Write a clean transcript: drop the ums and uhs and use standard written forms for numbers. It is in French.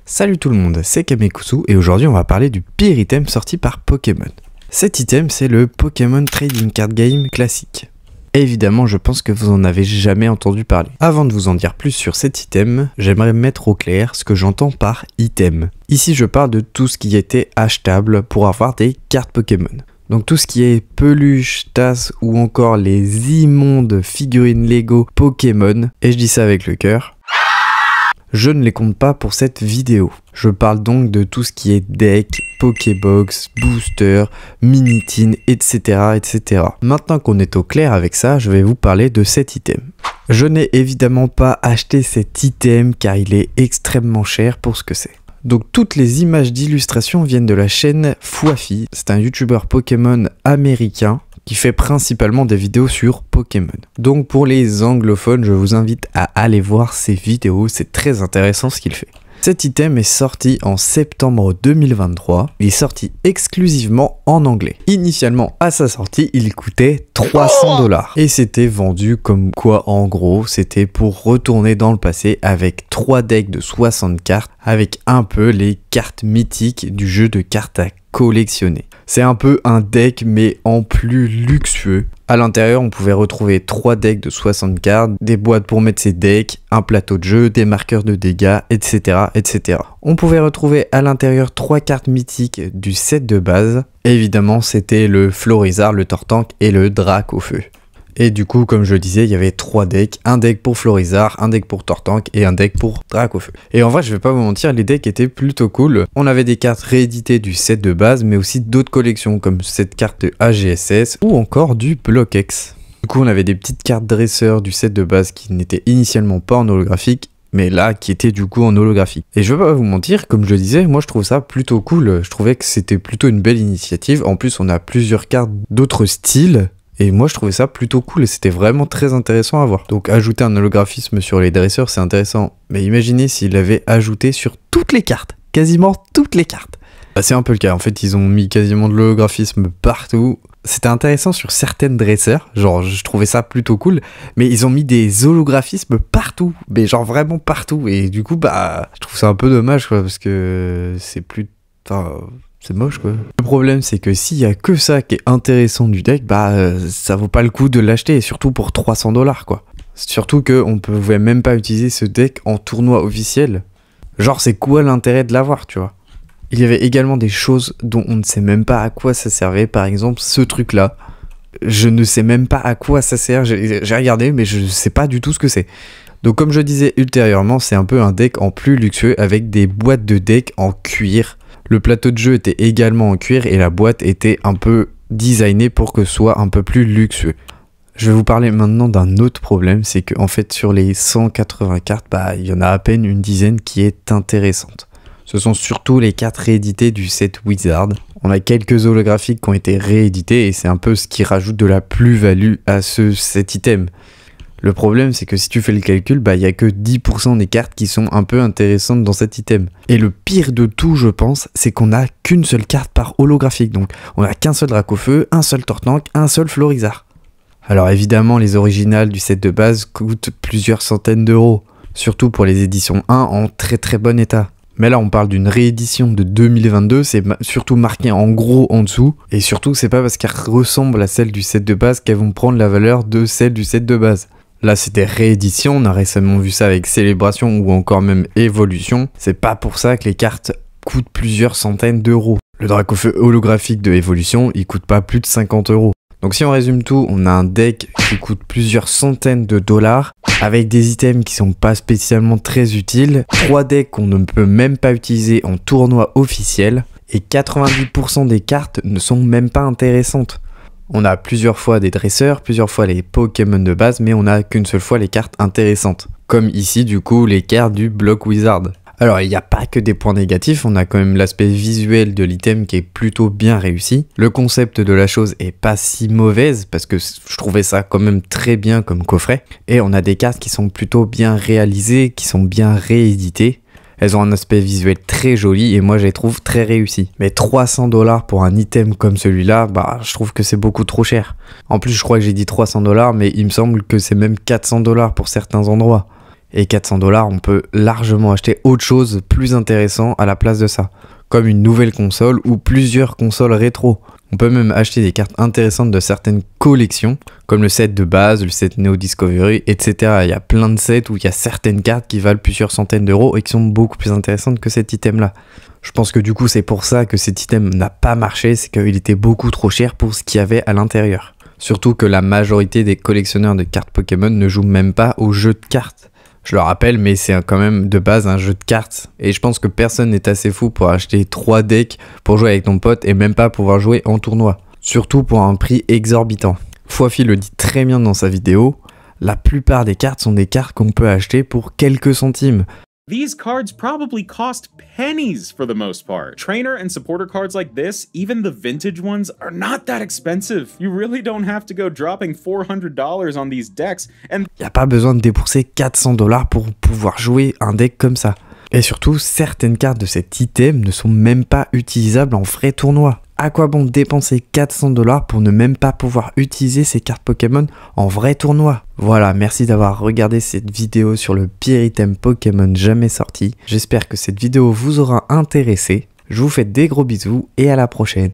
Salut tout le monde, c'est Kamekusu et aujourd'hui on va parler du pire item sorti par Pokémon. Cet item c'est le Pokémon Trading Card Game classique. Évidemment je pense que vous en avez jamais entendu parler. Avant de vous en dire plus sur cet item, j'aimerais mettre au clair ce que j'entends par item. Ici je parle de tout ce qui était achetable pour avoir des cartes Pokémon. Donc tout ce qui est peluche, tasse ou encore les immondes figurines Lego Pokémon, et je dis ça avec le cœur, je ne les compte pas pour cette vidéo. Je parle donc de tout ce qui est deck, Pokébox, booster, mini-tin, etc., etc. Maintenant qu'on est au clair avec ça, je vais vous parler de cet item. Je n'ai évidemment pas acheté cet item car il est extrêmement cher pour ce que c'est. Donc toutes les images d'illustration viennent de la chaîne Fwafi, c'est un youtubeur Pokémon américain qui fait principalement des vidéos sur Pokémon. Donc pour les anglophones, je vous invite à aller voir ses vidéos, c'est très intéressant ce qu'il fait. Cet item est sorti en septembre 2023, il est sorti exclusivement en anglais. Initialement à sa sortie, il coûtait 300 $. Et c'était vendu comme quoi en gros, c'était pour retourner dans le passé avec 3 decks de 60 cartes, avec un peu les cartes mythiques du jeu de cartes à collectionner. C'est un peu un deck mais en plus luxueux. À l'intérieur, on pouvait retrouver 3 decks de 60 cartes, des boîtes pour mettre ses decks, un plateau de jeu, des marqueurs de dégâts, etc., etc. On pouvait retrouver à l'intérieur 3 cartes mythiques du set de base. Évidemment, c'était le Florizard, le Tortank et le Drac au feu. Et du coup, comme je le disais, il y avait 3 decks, un deck pour Florizard, un deck pour Tortank et un deck pour Drac au feu. Et en vrai, je vais pas vous mentir, les decks étaient plutôt cool. On avait des cartes rééditées du set de base, mais aussi d'autres collections, comme cette carte de AGSS ou encore du Block X. Du coup, on avait des petites cartes dresseurs du set de base qui n'étaient initialement pas en holographique, mais là, qui étaient du coup en holographique. Et je vais pas vous mentir, comme je le disais, moi je trouve ça plutôt cool. Je trouvais que c'était plutôt une belle initiative. En plus, on a plusieurs cartes d'autres styles. Et moi je trouvais ça plutôt cool et c'était vraiment très intéressant à voir. Donc ajouter un holographisme sur les dresseurs c'est intéressant. Mais imaginez s'il l'avait ajouté sur toutes les cartes. Quasiment toutes les cartes. Bah, c'est un peu le cas. En fait ils ont mis quasiment de l'holographisme partout. C'était intéressant sur certaines dresseurs. Genre je trouvais ça plutôt cool. Mais ils ont mis des holographismes partout. Mais genre vraiment partout. Et du coup bah je trouve ça un peu dommage quoi. Parce que c'est plus... Enfin... C'est moche quoi. Le problème c'est que s'il y a que ça qui est intéressant du deck, bah ça vaut pas le coup de l'acheter, et surtout pour 300 $ quoi. Surtout qu'on pouvait même pas utiliser ce deck en tournoi officiel. Genre c'est quoi l'intérêt de l'avoir, tu vois. Il y avait également des choses dont on ne sait même pas à quoi ça servait, par exemple ce truc là. Je ne sais même pas à quoi ça sert, j'ai regardé mais je sais pas du tout ce que c'est. Donc comme je disais ultérieurement, c'est un peu un deck en plus luxueux avec des boîtes de deck en cuir. Le plateau de jeu était également en cuir et la boîte était un peu designée pour que ce soit un peu plus luxueux. Je vais vous parler maintenant d'un autre problème, c'est qu'en fait sur les 180 cartes, bah, il y en a à peine une dizaine qui est intéressante. Ce sont surtout les cartes rééditées du set Wizard. On a quelques holographiques qui ont été réédités et c'est un peu ce qui rajoute de la plus-value à cet item. Le problème, c'est que si tu fais le calcul, bah, y a que 10% des cartes qui sont un peu intéressantes dans cet item. Et le pire de tout, je pense, c'est qu'on n'a qu'une seule carte par holographique. Donc, on n'a qu'un seul Drac au feu, un seul Tortank, un seul Florizard. Alors évidemment, les originales du set de base coûtent plusieurs centaines d'euros. Surtout pour les éditions 1 en très très bon état. Mais là, on parle d'une réédition de 2022, c'est surtout marqué en gros en dessous. Et surtout, c'est pas parce qu'elles ressemblent à celles du set de base qu'elles vont prendre la valeur de celles du set de base. Là c'était réédition, on a récemment vu ça avec Célébration ou encore même Évolution. C'est pas pour ça que les cartes coûtent plusieurs centaines d'euros. Le Drac au feu holographique de Évolution, il coûte pas plus de 50 €. Donc si on résume tout, on a un deck qui coûte plusieurs centaines de dollars, avec des items qui sont pas spécialement très utiles, 3 decks qu'on ne peut même pas utiliser en tournoi officiel, et 90% des cartes ne sont même pas intéressantes. On a plusieurs fois des dresseurs, plusieurs fois les Pokémon de base, mais on n'a qu'une seule fois les cartes intéressantes. Comme ici, du coup, les cartes du Block Wizard. Alors, il n'y a pas que des points négatifs, on a quand même l'aspect visuel de l'item qui est plutôt bien réussi. Le concept de la chose est pas si mauvaise, parce que je trouvais ça quand même très bien comme coffret. Et on a des cartes qui sont plutôt bien réalisées, qui sont bien rééditées. Elles ont un aspect visuel très joli et moi je les trouve très réussis. Mais 300 $ pour un item comme celui-là, bah je trouve que c'est beaucoup trop cher. En plus je crois que j'ai dit 300 $, mais il me semble que c'est même 400 $ pour certains endroits. Et 400 $, on peut largement acheter autre chose plus intéressant à la place de ça, comme une nouvelle console ou plusieurs consoles rétro. On peut même acheter des cartes intéressantes de certaines collections, comme le set de base, le set Neo Discovery, etc. Il y a plein de sets où il y a certaines cartes qui valent plusieurs centaines d'euros et qui sont beaucoup plus intéressantes que cet item-là. Je pense que du coup c'est pour ça que cet item n'a pas marché, c'est qu'il était beaucoup trop cher pour ce qu'il y avait à l'intérieur. Surtout que la majorité des collectionneurs de cartes Pokémon ne jouent même pas au jeu de cartes. Je le rappelle, mais c'est quand même de base un jeu de cartes. Et je pense que personne n'est assez fou pour acheter 3 decks pour jouer avec ton pote et même pas pouvoir jouer en tournoi. Surtout pour un prix exorbitant. Foifi le dit très bien dans sa vidéo, la plupart des cartes sont des cartes qu'on peut acheter pour quelques centimes. These cards probably cost pennies for the most part. Trainer and supporter cards like this, even the vintage ones, are not that expensive. You really don't have to go dropping $400 on these decks. And y a pas besoin de débourser 400 $ pour pouvoir jouer un deck comme ça. Et surtout, certaines cartes de cet item ne sont même pas utilisables en vrai tournoi. À quoi bon dépenser 400 $ pour ne même pas pouvoir utiliser ces cartes Pokémon en vrai tournoi? Voilà, merci d'avoir regardé cette vidéo sur le pire item Pokémon jamais sorti. J'espère que cette vidéo vous aura intéressé. Je vous fais des gros bisous et à la prochaine.